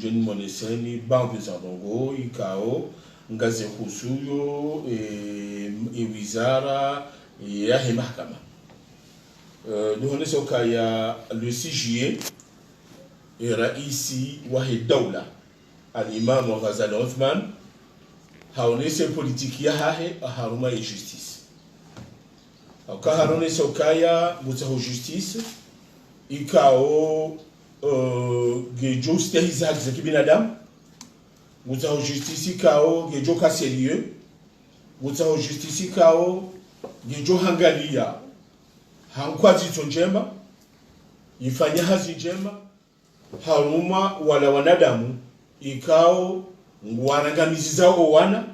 jeune moneseni banque de Zandongo ikao ngaze kusuyo e wizara ya mahakama ndio soka ya le 6 juillet raisi wa dawla al-imam Ghazali Othman haonese politiki ya haruma ya justice aka harone soka ya mutaho justice ikao gejo stehiza haki za kibinadamu mutaho justice ikao gejo kaselieu mutaho justice ikao gejo hangalia hankwazi tonjema ifanya hazi njema haruma wala wanadamu ikao ngwarangamizi zao wana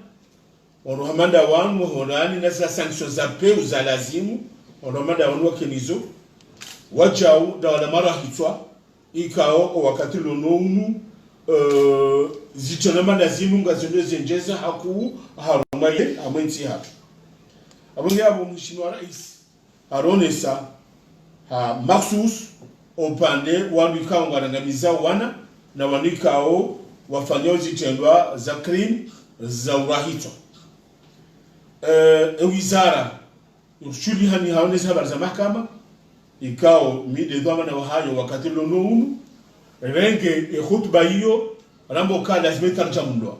onohamanda wanu honani na za sanctions za peu za lazimu onohamanda wanu wakenizo wajau da wala mara hitwa ikao wakati lononu zitonama lazimu ngazondo zenjeza haku haruma ye amwenzi hatu abunge abo mheshimiwa rais aronesa ha maksus opande wanu ikao ngwarangamiza wana na wanu ikao wafanya zitendwa za crime za urahito wizara ushuli hani haonesa habari za mahakama ikao mide dhama na wahayo wakati lononu renge khutba hiyo rambo kada zimetarja mndwa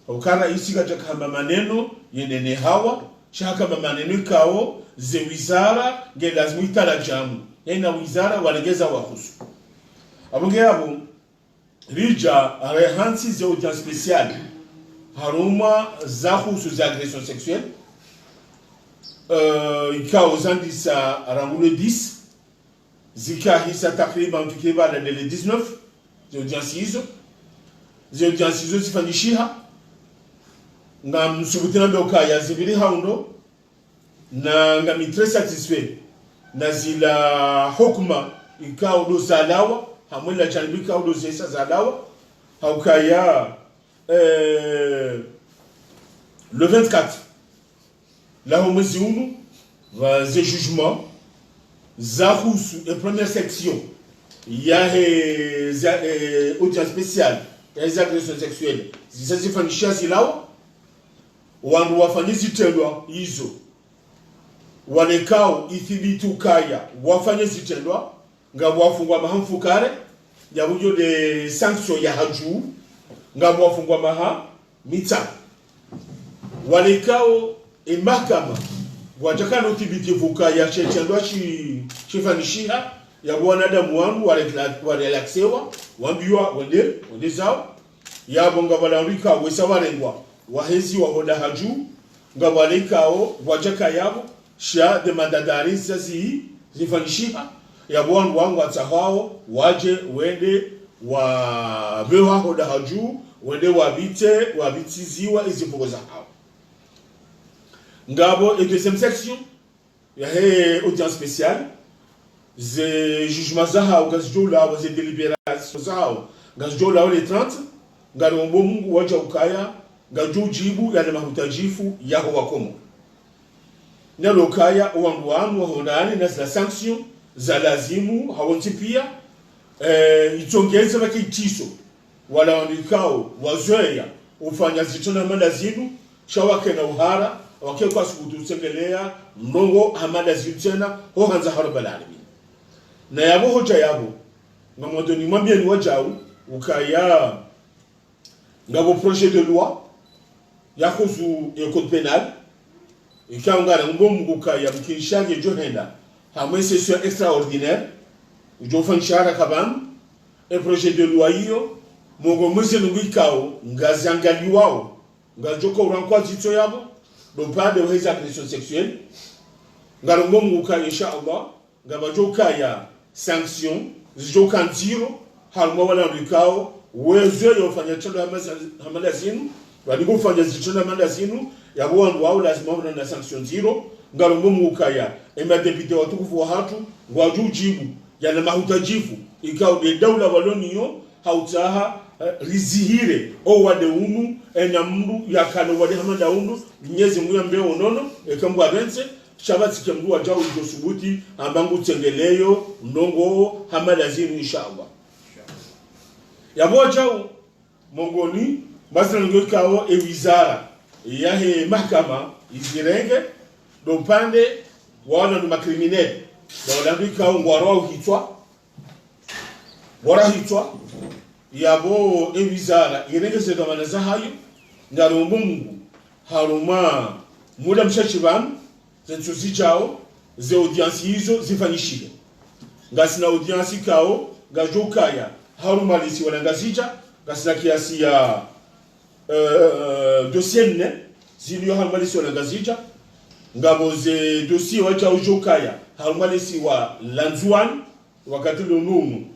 ukara isi katika kama maneno yenene hawa shaka maneno ikao ze wizara nge lazima itarajamu na wizara walegeza wahusu abunge abo rija rehansi ze audience spéciale haruma za husu za agression sexuelle ikao zandisa rangulo 10 zika hisa takriban tukiba na dele 19 ze audience hizo zifanyishiha nga msubutina ndoka ya zibiri haundo na nga mitre satisfait na zila hukuma ikao do zalawa hamwela chanibika au do zesa zalawa haukaya le 24 la homezi unu va ze jugement za husu et première section ya audience spéciale ya agression sexuelle zisazifanyisha zilawa wandu wafanyisi tendwa hizo wanekao ithibitu kaya wafanye zitendwa nga wafungwa mahamfukare ya bujo de sanction ya haju nga wafungwa maha mita wanekao mahakama watakana uthibitivu kaya chetendwa chifanishiha ya wanadamu wangu warelaxewa wambiwa wende zao ya bonga balarika wesawarengwa wahezi wa hoda haju nga walekao wajaka yabo sha demandadari sasi zifanishiha ya bwangu wangu atahao waje wende wa bewa hoda haju wende wabitiziwa izipogoza hao ngabo et deuxième section ya audience spéciale ze jugement za hao gazjola wa ze délibération za hao gazjola le 30 ngarombo mungu waje ukaya gajujibu ya mahutajifu yako wakomo na lokaya wangu wa honani na za sanction za lazimu hawonti pia itongeze bakitiso wala wanikao wazoea ufanya zitona malazimu shawake na uhara wake kwa sukutu sengelea ndongo hamada zitena ho hanza harabal alamin na yabo hoja yabo ngamoto ni mwambie ni wajau ukaya ngabo projet de loi yakuzu ya code pénal ikangara ngomuka ya mkinshage johenda hamwe session extraordinaire ujofa nshara kabam e projet de loi hiyo mongo mweze ngikao ngazangaliwao ngajoko urankwa zito yabo do pas de agression sexuelle ngarombo muka inshallah ngabajoka ya sanction zijoka ntiro halmo wala ndikao wezo yofanya tendo hamalazinu waligo fanya zitona mandazinu ya wandu wao lazima wana na sanction zero ngarombo mukaya ema deputy watukufu wa hatu ngwajujibu yana mahutajifu ikao de daula waloniyo hautaha rizihire o wade unu ena mndu yakano wade hamada unu nyezi mbuya mbeo onono ekambwa bense shabati kemdu wajao ujosubuti ambangu tengeleyo ndongo hamada zinu inshallah yabo wajao mongoni masala ngikao wizara yahe mahakama izirenge do pande wana ni makriminel do landikao ngwaro hitwa yabo wizara irenge zegamana za hayo ngaro mungu haruma muda mshachibam zentuzi chao ze audience hizo zifanyishile ngasina audience kao ngajokaya haruma lisi wala ngazija ngasina kiasi ya dossier nne ziliyo haruma lisi wala ngazija ngabo ze dossier wacha ujokaya haruma lisi wa lanzuan wakati lununu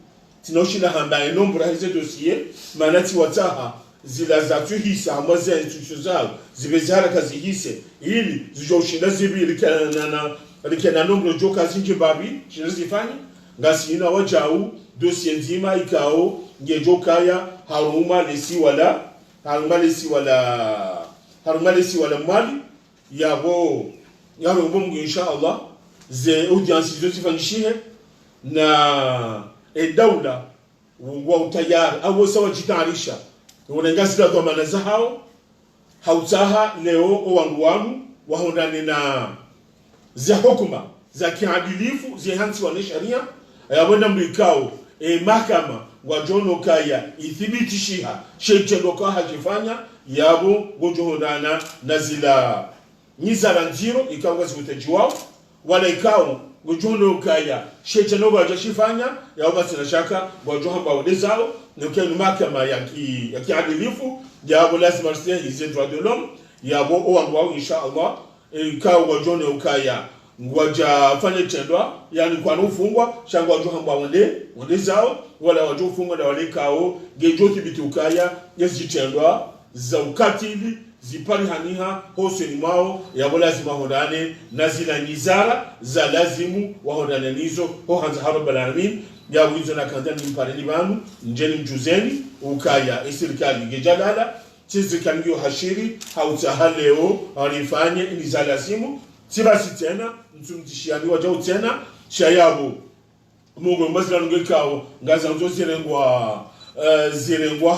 tinoshila hamba nombre hizo dossier manati wataha zila zatu hisa amaze institution zao zibezara kazi hise ili zijoshinda zibili kana nombre joka zinje babi chinazifanya ngasi ina wajau dossier nzima ikao ngejokaya haruma lesi wala mali yabo mungu inshallah ze audience zifanyishie na daula wa utayari au sawa jitarisha unengazira kwa manaza hao hautaha leo wangu wahondani na za hukuma za kiadilifu zihansi wa sharia yabona mbikao mahakama wajono kaya ithibitishia shechelo kwa hajifanya yabo gojohondana na zila nizara nziro ikawa zikutejiwao wala ikao gojono kaya shechelo wajashifanya yabo basi na shaka wajohamba wadezao nuke mahakama ya kiadilifu yabo lazima hizi droit de l'homme yabo wangu inshallah ikao wajone ukaya ngwaja fanye tendwa yani kwa nufungwa shangwa wajohamba wande zao wala wajofungwa na wale kao gejoti bitukaya yezitendwa za ukatili zipali haniha hoseni mao yabo lazima hodane na zina nizara za lazimu wahodane nizo hohanza harabal alamin ya wizo na kandani mpareni banu njeni mjuzeni ukaya serikali gejalala chizikali yo hashiri hautahaleo alifanye inizalazimu sibasi tena mtumtishiani waja tena shayabo mungu mbazila ngekao ngaza nzo zirengwa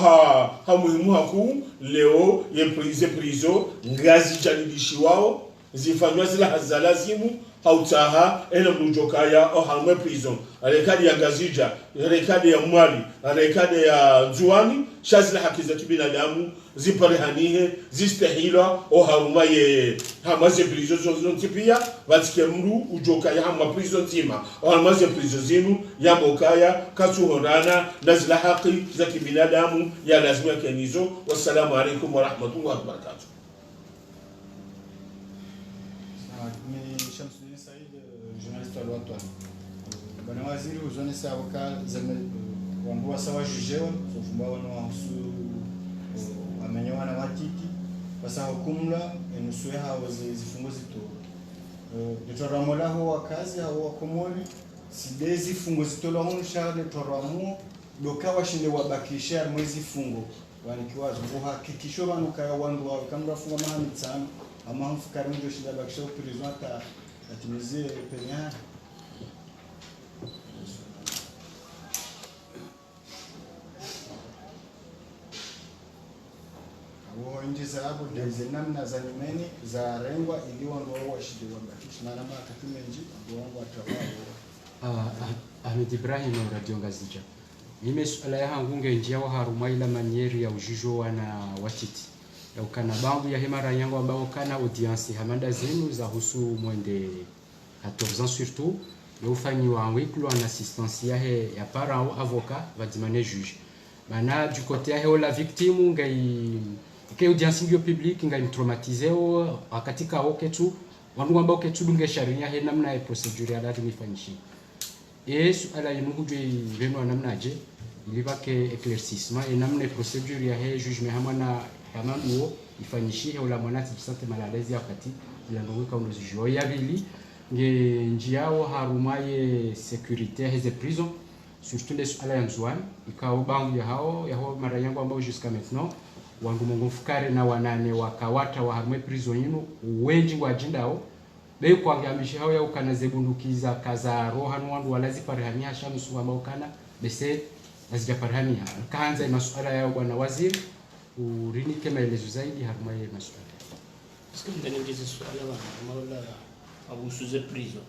ha muhimu haku leo ye prizo ngazi chanilishi wao zifanywa zila hazalazimu hautaha ena mnujokaya o hamwe prison rekadi ya ngazija rekadi ya mwali rekadi ya nzuani shazila haki za kibinadamu ziparehanihe zistahila o harumaye hamaze prison zontipia batike mru ujokaya hamwa prison tima o hamaze prison zinu ya mokaya kasuhorana na zila haki za kibinadamu ya lazima kenizo. Wassalamu alaikum wa rahmatullahi wa barakatuh. Journaliste wa Antoine. Bwana waziri uzone sawa ka zame wambua sawa jujewa sofumba wana wahusu wamenyewa na watiki basa hukumla enusue hao zifungo zito nitoramola ho wakazi hao wakomoli sidezi fungo zito la honu shale toramu doka washinde wabakisha mwezi fungo wanikiwa zunguha kikisho banu kaya wandu wa kamra fungo mahani tsana ama mfukari ndio shida bakisha prison ata atimize penya wao nje sababu ndizo namna za nyumeni za rengwa ili wangu wao washinde wabakisha na namba atakimenji wangu atawao Ahmed Ibrahim wa Radio Ngazija. Mimi swala yangu ngenjia wa harumaila manieri ya ujujo wana watiti ya ukana bangu ya hemara yangu ambao kana audience hamanda zenu za husu mwende 14 ans surtout ya ufanyiwa wiklo en assistance yahe ya parent ou avocat va demander juge mana du côté yahe la victime ngai ke audience ndio public ngai traumatiseo akatika oketu wangu ambao ketu dunge sharia he namna ya procedure ya datu mifanyishi yesu ala yinugu jwe veno namna je ilibake éclaircissement et namna procedure ya he juge mehamana hamando ifanyishi he la mwanati bisante malalezi wakati ya ndongo kwa ndozijo ya vili nge njiao harumaye sécurité heze prison surtout les ala yanzwani ikao bangu ya hao mara yangu ambao jusqu'à maintenant wangu mungu fukare na wanane wakawata wa harumwe prison yinu wenji wa jindao bei kwangamisha hao ya ukana zebundukiza kaza rohanu wandu walazi parehania shamsu ambao kana bese hazijaparhamia. Kaanza masuala yao bwana waziri, urinike maelezo zaidi haruma ya masuala. Sikunda ndizi swala bana maula abusuze prison.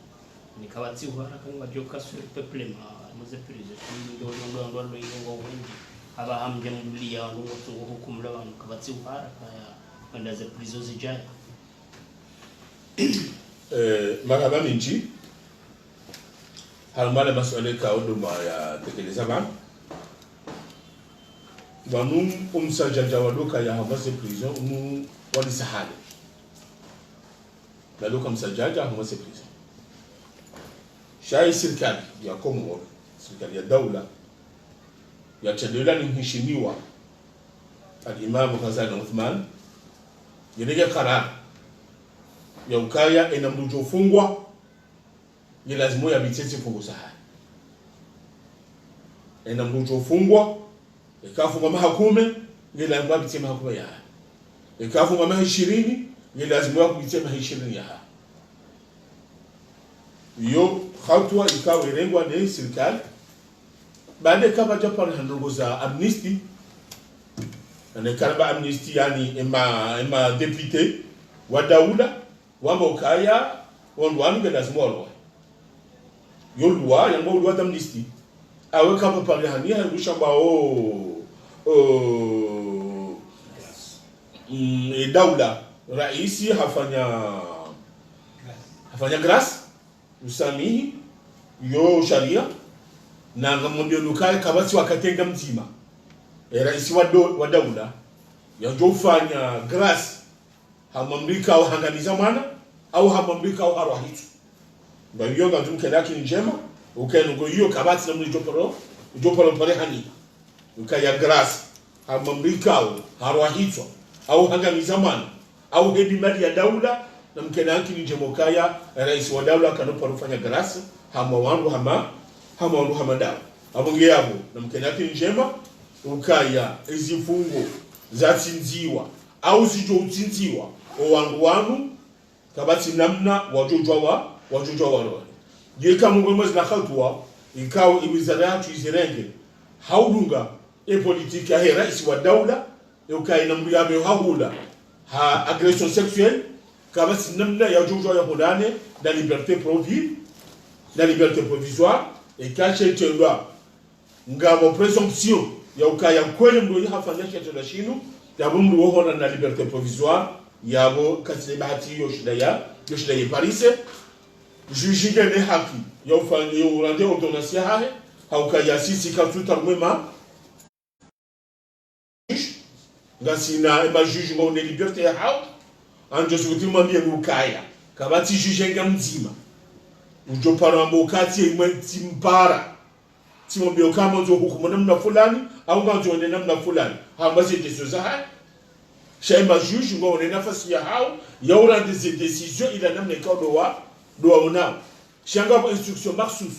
Nikawati haraka ngajoka sur peuple maze prison. Ndo ingo wengi. Aba hamje mbulia ndo hukumu la bantu kabati haraka ya kwenda za prison zijaya. Marhaba minchi halmale maswali ka huduma ya tekeleza bana wanu umsajaja wadoka ya hamase prison umu wali sahale na doka msajaja hamase prison shai serikali ya Komoro, serikali ya daula ya chadola ni mheshimiwa al-Imam Hassan Uthman yenye karar ya ukaya inamrujo fungwa ni lazima ya bitete fungo sahaya inamrujo fungwa ikafungwa mahakume ni lazima bitete mahakume ya ikafungwa maha 20 ni lazima bitete maha 20 ya yo hatua ikawa irengwa ni serikali baada kama Japan handongo za amnesty na karaba amnesty yani ema député wa daula wamba ukaya wanu lazima walwa yo loi yango loi d'amnistie awe kama pale hania harusha daula raisi hafanya grâce usamihi yo sharia na ngamondio lukaya kabati wakatenga mzima raisi wa daula yajofanya grâce hamamrika au hanganiza mwana au hamamrika au harwahitu ndio nga tumkelaki njema ukengo hiyo kabati na mlijoporo pale hani ukaya grâce hamamrika au harwahitu au hanganiza mwana au hedimali ya daula na mkenaki njema ukaya rais wa daula kanoparo fanya grâce hamawandu hama dawa abonge yabo na mkenaki njema ukaya izifungo zatsinziwa au zijo utsinziwa owangu kabati namna wajojwa waro yeka mungu mwezi na khatwa ikao ibizara yatu izirenge haudunga politique ya rais wa daula ukaina mbuyabe haula agression sexuelle kabati namna ya wajojwa ya hodane na liberté provisoire et caché tendwa ngabo présomption ya ukaya kweli mdo hafanya kitu la shinu ya mungu wohona na liberté provisoire yabo katile bahati yoshida ya Paris jujige ne haki ya ufanye urande ordonnance hahe haukaya sisi katuta mwema ngasina ema juge ngone liberté ya hao anje sukutima mbie ukaya kabati juge ngamzima ujo para mbokati imwe timpara timobio kama nzo hukumu namna fulani au nganzo ende namna fulani hambaze desoza hai shema juge ngone nafasi ya hao ya urande des décisions ila namna doa ona shanga instruction maksus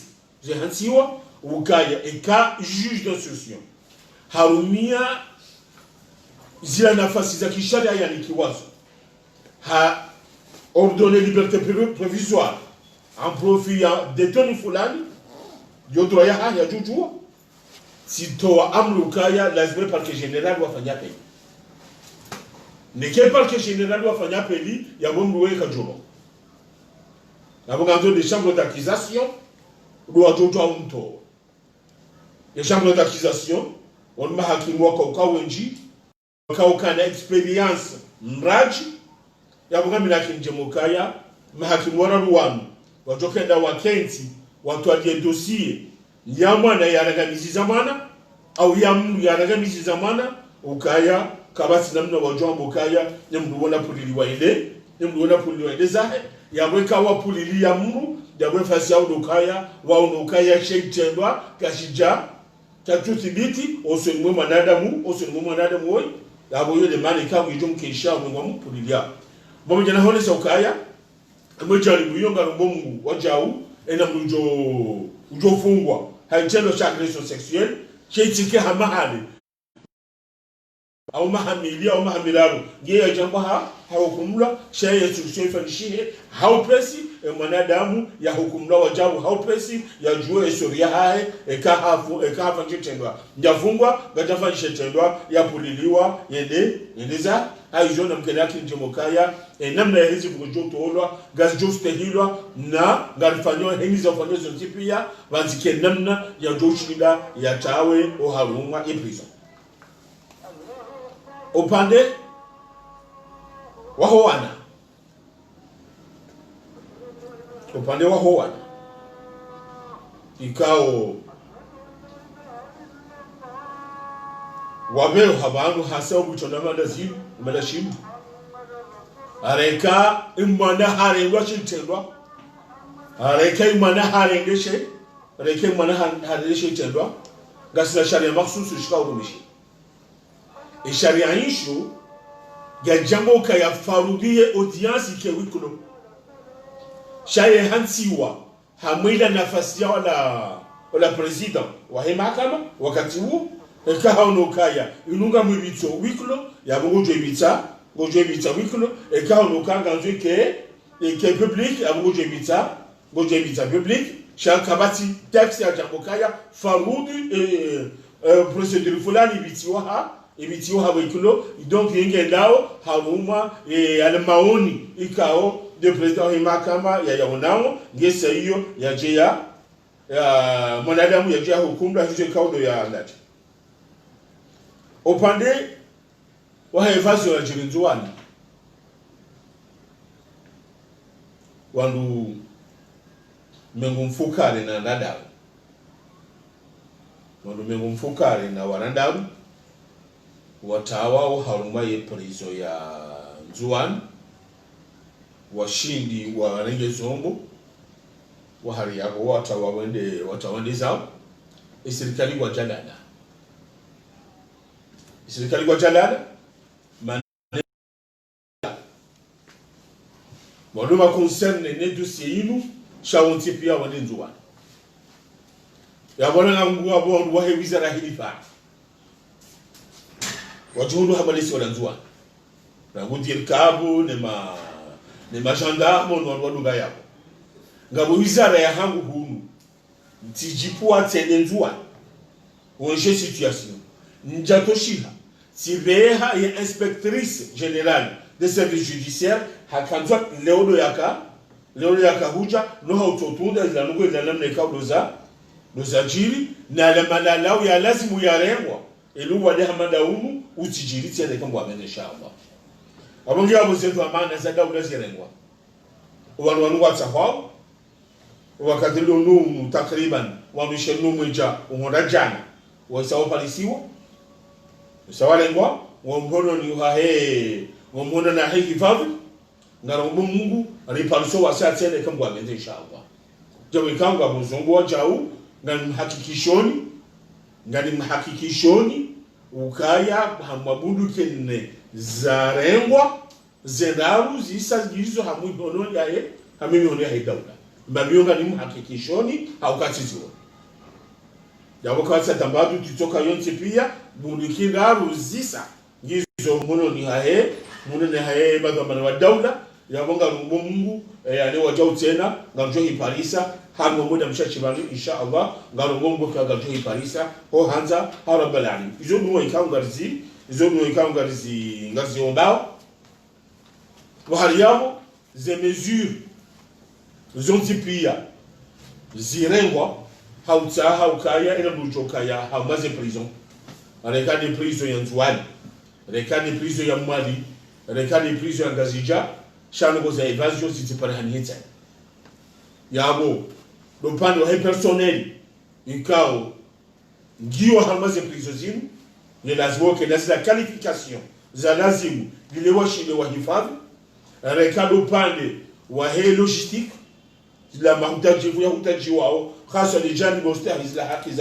je hansiwa ukaya eka juge d'instruction harumia zila nafasi za kisharia yani kiwazo ha ordonné liberté provisoire en profit ya détenu fulani yodo ya haya jujua sitoa amru kaya lazima parquet général wafanya peli neke parquet général wafanya peli ya bomru weka jomo na bonganzo de chambre d'accusation doit jojo mto ya chambre d'accusation on mahakimu wako wenji wakao experience mraji ya bongamila kinjemokaya mahakimu wana ruwanu wajokenda wakenti watu alie dossier ya mwana yaragamizi zamana au ya mnu yaragamizi zamana ukaya kabati namna wajombo ukaya nyamduona puliliwa ile zahe ya weka wa pulili ya mnu ya wefasi au ukaya wa ukaya sheitendwa kashija tatuthibiti osoni mwanadamu woi ya boyo le mali kamu ijum kisha mwa pulilia bomo jana hone sa ukaya mwejali buyonga rubomu wajau ena ujo fungwa haitendo cha agression sexuelle cheitike hamahali au mahamilia au mahamiraru ngiye jambo hukumla shaya instruction ifanishihe haupesi mwanadamu ya hukumla wajabu haupesi ya jua historia hae ekahafa njitendwa njafungwa gatafa njitendwa ya puliliwa yendeza aizo na mkenaki njemokaya namna ya hizi vukujoto olwa gazjoste hilwa na galifanywa hengiza ufanyozo nzipia wanzike namna ya joshida ya tawe o harumwa iprison upande wa howana ikao wabeo habanu hasa ubutona mandazimu madashimu areka imana harengwa chitendwa areka imana harengeshe areka imana harengeshe chitendwa gasira sharia maksusu shikaurumishi sharia inshu ya jambo kaya farudie audience ke wikulo shaye hansiwa hamwila nafasi ya wala president wa mahakama wakati huu ekahono kaya inunga mwibito wikulo ya ngojo ibita wikulo ekahono kanga nzike ke public ya ngojo ibita public shakabati taxi ya jambo kaya farudi procedure fulani ibitiwa wikulo donc yenge ndao haruma almaoni ikao de president mahakama ya yaonao ngesa hiyo ya jea mwanadamu ya jea hukumu hizo ikao ya ndati upande wa evasio ya jirinzuani wandu mengumfukare na nadaru wandu mengumfukare na warandaru watawa haruma ye prizo ya Nzuani washindi wa Renge Zombo wa hari yako watawende zao serikali kwa jalala Waduma concerne ne dossier inu shawonti pia wane Nzuani ya wana ngua bondu wa wizara hilifa wajuhulu hamalisi wala Nzuani na gudir kabu nema gendarme no wadunga yako ngabo wizara ya hangu hunu tijipua tene Nzuani wonje situation njatoshiha tibeha ya inspectrice générale des services judiciaires hakanzwa leodo yaka huja no hautotunda za nugo za namna ikaudoza jiri na la malalau ya lazimu ya rengwa elu wale hamada umu utijiri tiende kangwa amenesha Allah abongi abo zetu amana za daula zirengwa wanu watsahwa wakati lonu takriban wamishenu mweja umorajana wasawa palisiwa sawalengwa wamhono ni hahe wamhono na hiki favu ngarombo Mungu ripalso wasatene kangwa amenesha Allah jawi kangwa muzungu wa jau ngani mhakikishoni ukaya hamwabudu kenne zarengwa zenaru zisa gizo hamwibono yae hamimione ya daula mbabionga ni mhakikishoni haukatiziwa yabo kwatsa tambadu titoka yonte pia bundikiraru zisa gizo mwono ni hae mwono ni hae bagamana wa daula yabonga rumbo Mungu ale wajau tena ngamjo hiparisa hango moda mshachibani insha Allah ngalo ngombo kaga jo hiparisa ho hanza harabalani izo nuwa ikangarizi ngazi ombao wahali yabo ze mesures zontipia zirengwa haukaya ina bujokaya haumaze prison rekani prison ya Nzuani rekani prison ya Mwali rekani prison ya Ngazija shano za evasion zitipare hanita yabo dopande wa personnel ikao ndio hamaze prison zinu ni lazima ke la qualification za lazimu ile washinde wa hifadhi rekado pande wa logistique la mahutaji ya hutaji wao hasa ni jani boster izla haki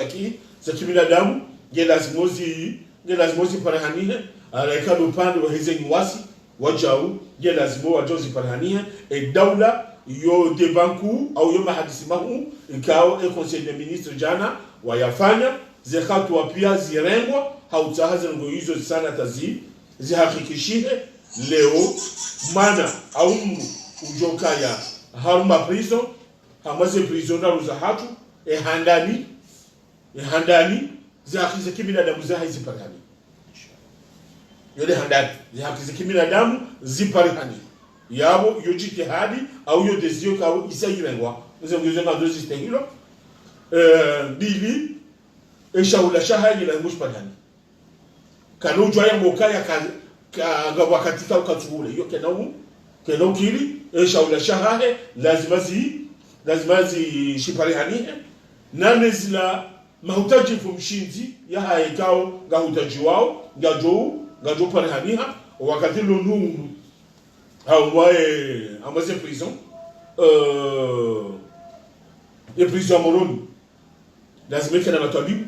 za kibinadamu je lazimozi parahania rekado pande wa hizo wasi wajau je lazimo wajozi parahania daula yo de banku au yo mahadisi mahu ikao conseil des ministres jana wayafanya zekhatwa pia zirengwa hautahaza ngo hizo sana zihakikishie leo mana au mru ujokaya haruma prison hamaze prison ruza hatu handani zakize kibinadamu ziparihani yole handani zakize kibinadamu ziparihani yabo yojike hadi au yo desio ka isayirengwa nzongezo ka dozi stengilo bili eshaula shahaji la mushparihani kana ujwaya mokaya ka wakati ukatule yo kenau kili eshaula shahahe lazima zi shiparihani nane zila mahutaji fumshinzi ya haikao ngahutaji wao ngajo parihaniha wakati lonungu au mwae amaze prison prison moroni lazima kana matabibu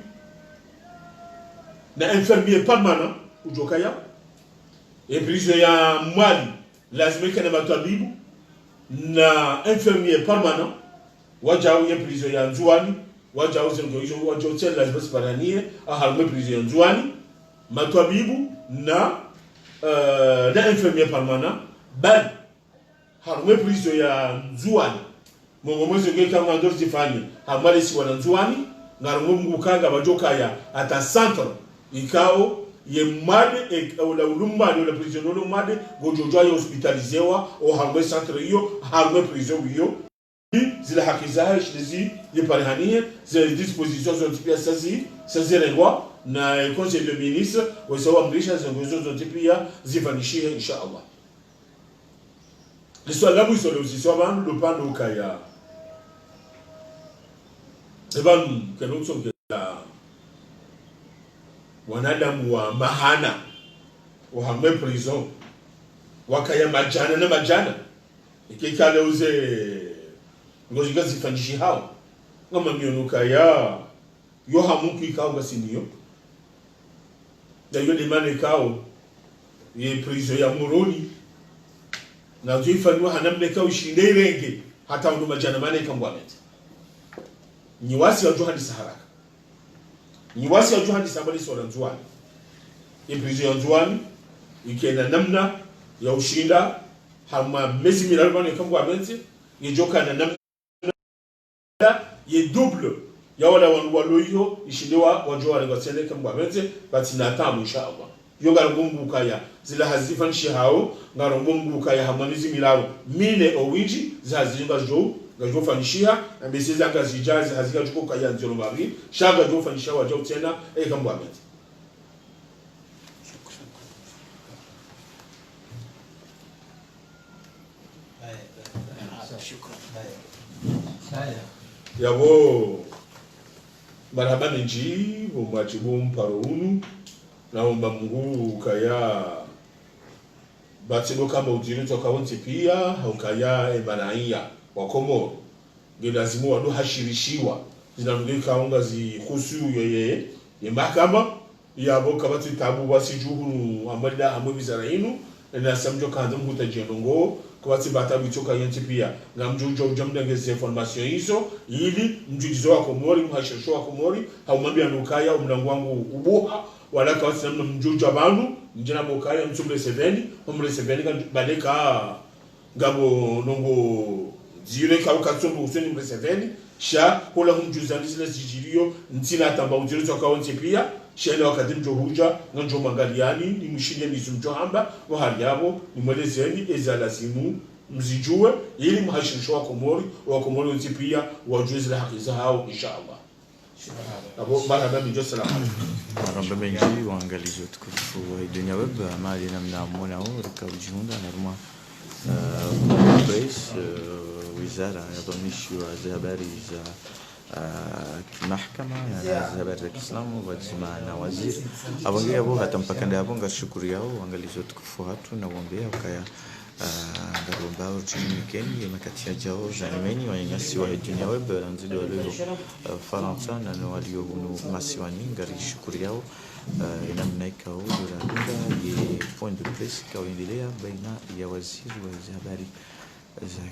na infirmier permanent ujokaya prison ya mwali lazima kana matabibu na infirmier permanent wajao ya prison ya nzuani wajao zengoizo wajao tena lazima siparanie ahalme prison ya nzuani matabibu na infirmier permanent bali harume prison ya nzuani mwezi ngeka ngandor zifanye hamale si wana nzuani ngarume mgukanga bajokaya ata centre ikao ye made ola ulumani ola prison ola made gojojo ya hospitalizewa o harume centre hiyo harume prison hiyo zile haki zao shizi yeparihanie zile dispositions zontipia sazi rengwa na conseil de ministre wasawa mrisha zongozo zontipia zivanishie inshallah. L'histoire là, vous savez aussi, soit le pan au Kaya. Et bien, que nous sommes là. Wanadamu wa mahana. Wahame prison. Wakaya majana na majana. Ikikale uze. Ngojiga zifanyishi hao. Ngama miono Kaya. Yo hamuki ikao gasiniyo. Na yo limane ikao. Ye prison ya Moroni. Na tuifanywa hanamleka ushinde irenge hata ndo majana mane ikambwamete niwasi wa johandi saharaka niwasi wa johandi sabali sora nzuani imprizo ya nzuani ikenda namna ya ushinda hama mezi milalbani ikambwamete yejoka na namna ye double ya wala walo hiyo ishindewa wajoa regosele ikambwamete bati na tamu inshallah yoga ngumbu kaya zila hazifanshi hao ngaro ngumbu kaya hamanizi milaro mine owiji zazinga gajo fanishia na mbesiza ngazijazi hazika juko kaya nzolo babi shaga jo fanisha wajo tena kambwa meti yabo barabara nji bomwachibu mparo unu naomba Mungu kaya batibo kama ujiri toka wonti pia haukaya ebanaia wakomo ngelazimu wado hashirishiwa zinamgeka unga zihusu yeye yemakama yabo kabati tabu wasijuhu amalida amubizara inu na samjo kanda mhuta jenongo kwati batabu toka yenti pia ngamjujo jamdangeze information hizo ili mjujizo wa komori mhashasho wa komori haumambia nukaya umlangu wangu ubuha wala kwa sababu mjuju abantu njina mokaya mtsumbe 7 kan badeka ngabo nongo zire ka ukatsombo useni mbe 7 sha kola mjuzani zile zijirio ntina tamba ujiro toka wonte pia shele wakati mjohuja njo mangaliani ni mshinde mizumjo hamba wa hali yabo ni mwelezeni ezalazimu mzijue ili mhashisho wa komori wonte pia wajue zile haki zao inshallah. Abo marhaba bijo salamu alaykum. Marhaba benji waangalizi tukufu wa dunia web mali namna mona rika ujunda narma base wizara ya damishi wa habari za mahakama ya habari za Kiislamu wazima na waziri abonge abo hatampakanda abo ngashukuru yao waangalizi tukufu hatu na uombea ukaya ngaro chini Kenya makatia jao zanimeni wanyasi wa dunia web nzidi walio Faransa na walio masiwani ngari shukuri yao namna ikao duranda ye point de presse kaendelea baina ya waziri wa habari za